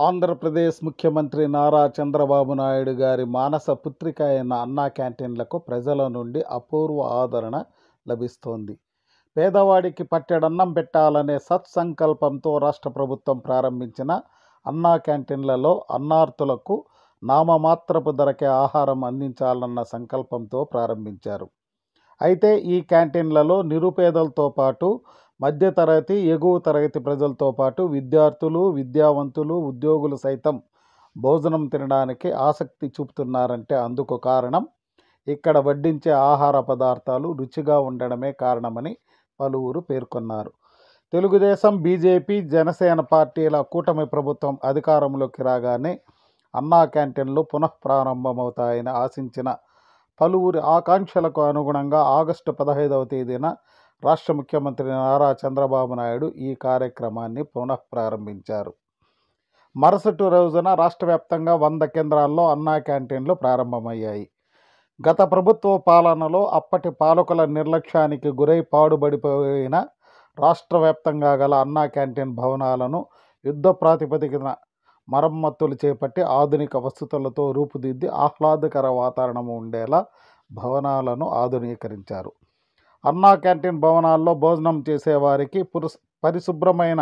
ఆంధ్రప్రదేశ్ ముఖ్యమంత్రి నారా చంద్రబాబు నాయుడు గారి మానస పుత్రిక అయిన అన్నా క్యాంటీన్లకు ప్రజల నుండి అపూర్వ ఆదరణ లభిస్తోంది. పేదవాడికి పట్టెడన్నం పెట్టాలనే సత్సంకల్పంతో రాష్ట్ర ప్రభుత్వం ప్రారంభించిన అన్నా క్యాంటీన్లలో అన్నార్తులకు నామమాత్రపు ధరకే ఆహారం అందించాలన్న సంకల్పంతో ప్రారంభించారు. అయితే ఈ క్యాంటీన్లలో నిరుపేదలతో పాటు మధ్యతరగతి, ఎగువ తరగతి ప్రజలతో పాటు విద్యార్థులు, విద్యావంతులు, ఉద్యోగులు సైతం భోజనం తినడానికి ఆసక్తి చూపుతున్నారంటే అందుకు కారణం ఇక్కడ వడ్డించే ఆహార పదార్థాలు రుచిగా ఉండడమే కారణమని పలువురు పేర్కొన్నారు. తెలుగుదేశం, బీజేపీ, జనసేన పార్టీల కూటమి ప్రభుత్వం అధికారంలోకి రాగానే అన్నా క్యాంటీన్లు పునఃప్రారంభమవుతాయని ఆశించిన పలువురి ఆకాంక్షలకు అనుగుణంగా ఆగస్టు 15వ తేదీన రాష్ట్ర ముఖ్యమంత్రి నారా చంద్రబాబు నాయుడు ఈ కార్యక్రమాన్ని పునఃప్రారంభించారు. మరుసటి రోజున రాష్ట్ర వ్యాప్తంగా 100 కేంద్రాల్లో అన్నా క్యాంటీన్లు ప్రారంభమయ్యాయి. గత ప్రభుత్వ పాలనలో అప్పటి పాలకుల నిర్లక్ష్యానికి గురై పాడుబడిపోయిన రాష్ట్ర వ్యాప్తంగా గల అన్నా క్యాంటీన్ భవనాలను యుద్ధ ప్రాతిపదికన మరమ్మతులు చేపట్టి ఆధునిక వసతులతో రూపుదిద్ది ఆహ్లాదకర వాతావరణం ఉండేలా భవనాలను ఆధునీకరించారు. అన్నా క్యాంటీన్ భవనాల్లో భోజనం చేసేవారికి పరిశుభ్రమైన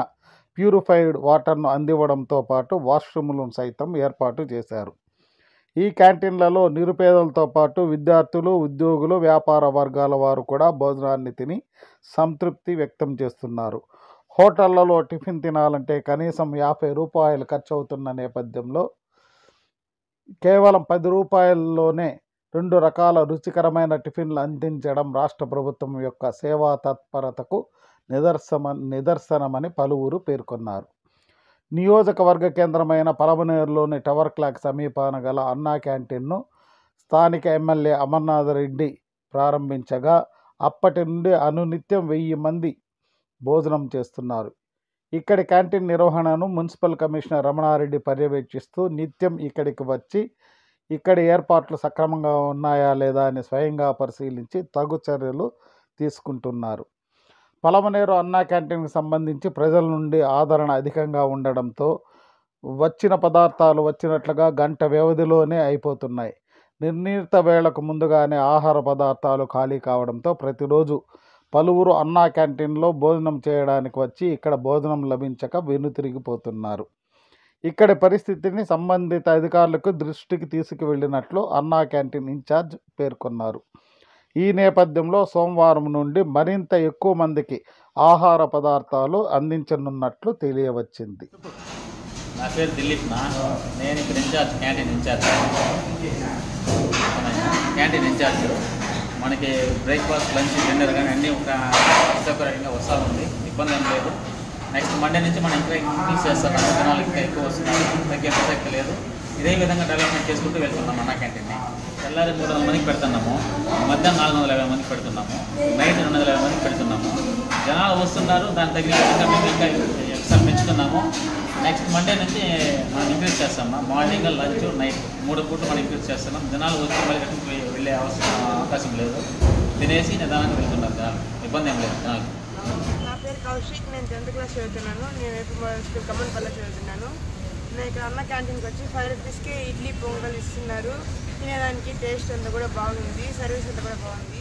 ప్యూరిఫైడ్ వాటర్ను అందివ్వడంతో పాటు వాష్రూములను సైతం ఏర్పాటు చేశారు. ఈ క్యాంటీన్లలో నిరుపేదలతో పాటు విద్యార్థులు, ఉద్యోగులు, వ్యాపార వర్గాల వారు కూడా భోజనాన్ని తిని సంతృప్తి వ్యక్తం చేస్తున్నారు. హోటళ్లలో టిఫిన్ తినాలంటే కనీసం 50 రూపాయలు ఖర్చు అవుతున్న నేపథ్యంలో కేవలం 10 రూపాయల్లోనే 2 రకాల రుచికరమైన టిఫిన్లు అందించడం రాష్ట్ర ప్రభుత్వం యొక్క సేవా తత్పరతకు నిదర్శనమని పలువురు పేర్కొన్నారు. నియోజకవర్గ కేంద్రమైన పలమనేరులోని టవర్ క్లాక్ సమీపాన గల అన్నా క్యాంటీన్ను స్థానిక ఎమ్మెల్యే అమర్నాథ్ రెడ్డి ప్రారంభించగా అప్పటి నుండి అనునిత్యం 1000 మంది భోజనం చేస్తున్నారు. ఇక్కడి క్యాంటీన్ నిర్వహణను మున్సిపల్ కమిషనర్ రమణారెడ్డి పర్యవేక్షిస్తూ నిత్యం ఇక్కడికి వచ్చి ఇక్కడి ఏర్పాట్లు సక్రమంగా ఉన్నాయా లేదా అని స్వయంగా పరిశీలించి తగు చర్యలు తీసుకుంటున్నారు. పలమనేరు అన్నా క్యాంటీన్కి సంబంధించి ప్రజల నుండి ఆదరణ అధికంగా ఉండడంతో వచ్చిన పదార్థాలు వచ్చినట్లుగా గంట వ్యవధిలోనే అయిపోతున్నాయి. నిర్ణీత వేళకు ముందుగానే ఆహార పదార్థాలు ఖాళీ కావడంతో ప్రతిరోజు పలువురు అన్నా క్యాంటీన్లో భోజనం చేయడానికి వచ్చి ఇక్కడ భోజనం లభించక వెనుతిరిగిపోతున్నారు. ఇక్కడి పరిస్థితిని సంబంధిత అధికారులకు దృష్టికి తీసుకువెళ్ళినట్లు అన్నా క్యాంటీన్ ఇన్ఛార్జ్ పేర్కొన్నారు. ఈ నేపథ్యంలో సోమవారం నుండి మరింత ఎక్కువ మందికి ఆహార పదార్థాలు అందించనున్నట్లు తెలియవచ్చింది. నా పేరు దిలీప్. నేను ఇక్కడ క్యాంటీన్ ఇన్ఛార్జ్. మనకి బ్రేక్ఫాస్ట్, లంచ్, డిన్నర్ కానీ అన్నీ ఒక సౌకర్యంగా వస్తూ ఉంది, ఇబ్బంది ఏం లేదు. నెక్స్ట్ మండే నుంచి మనం ఇంకా ఇంక్రీజ్ చేస్తాం, జనాలు ఇంకా ఎక్కువ వస్తున్నారు, తగ్గే ప్రసక్తి లేదు. ఇదే విధంగా డెవలప్మెంట్ చేసుకుంటూ వెళ్తున్నాం. అన్నా క్యాంటీన్ని తెల్లారి 300 మందికి పెడుతున్నాము, మధ్యాహ్నం 450 మందికి పెడుతున్నాము, నైట్ 250 మందికి పెడుతున్నాము. జనాలు వస్తున్నారు, దాని తగిన విధంగా మేము ఇంకా ఎక్స్ట్రా పెంచుతున్నాము. నెక్స్ట్ మండే నుంచి మనం ఇంక్రీజ్ చేస్తాము. మార్నింగ్, లంచ్, నైట్ 3 పూట మనం ఇంక్రీజ్ చేస్తున్నాం. జనాలు వచ్చి మళ్ళీ రిటర్న్కి వెళ్ళే అవకాశం లేదు, తినేసి నిదానంగా వెళ్తున్నారు జనాలు, ఇబ్బంది ఏం లేదు జనాలు. నా పేరు కౌశిక్, నేను 10th క్లాస్ చదువుతున్నాను. నేను స్కూల్ కమ్మన్పల్లి చదువుతున్నాను. నేను ఇక్కడ అన్న క్యాంటీన్కి వచ్చి 5 రూపీస్కి ఇడ్లీ, పొంగల్ ఇస్తున్నారు. తినేదానికి టేస్ట్ అంతా కూడా బాగుంది, సర్వీస్ అంతా కూడా బాగుంది.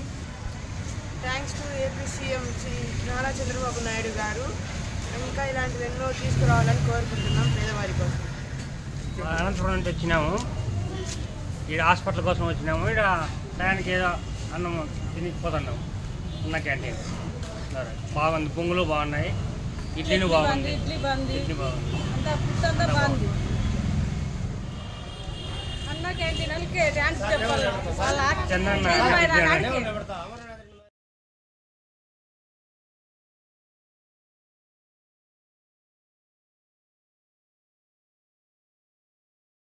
Thanks to AP CM Shri Nara Chandrababu Naidu garu. ఇంకా ఇలాంటివి ఎన్నో తీసుకురావాలని కోరుకుంటున్నాం పేదవారి కోసం. అనంతపురం నుంచి వచ్చినాము, ఇక్కడ హాస్పిటల్ కోసం వచ్చినాము. ఇక్కడ టయానికి ఏదో అన్నం తినిపోతున్నాము. అన్న క్యాంటీన్ బాగుంది, పొంగులు బాగున్నాయి, ఇడ్లీలు బాగుంది, ఇడ్లీ బాగుంది. అన్న క్యాంటీన్ డాన్స్ చెప్పాలి. చందన్న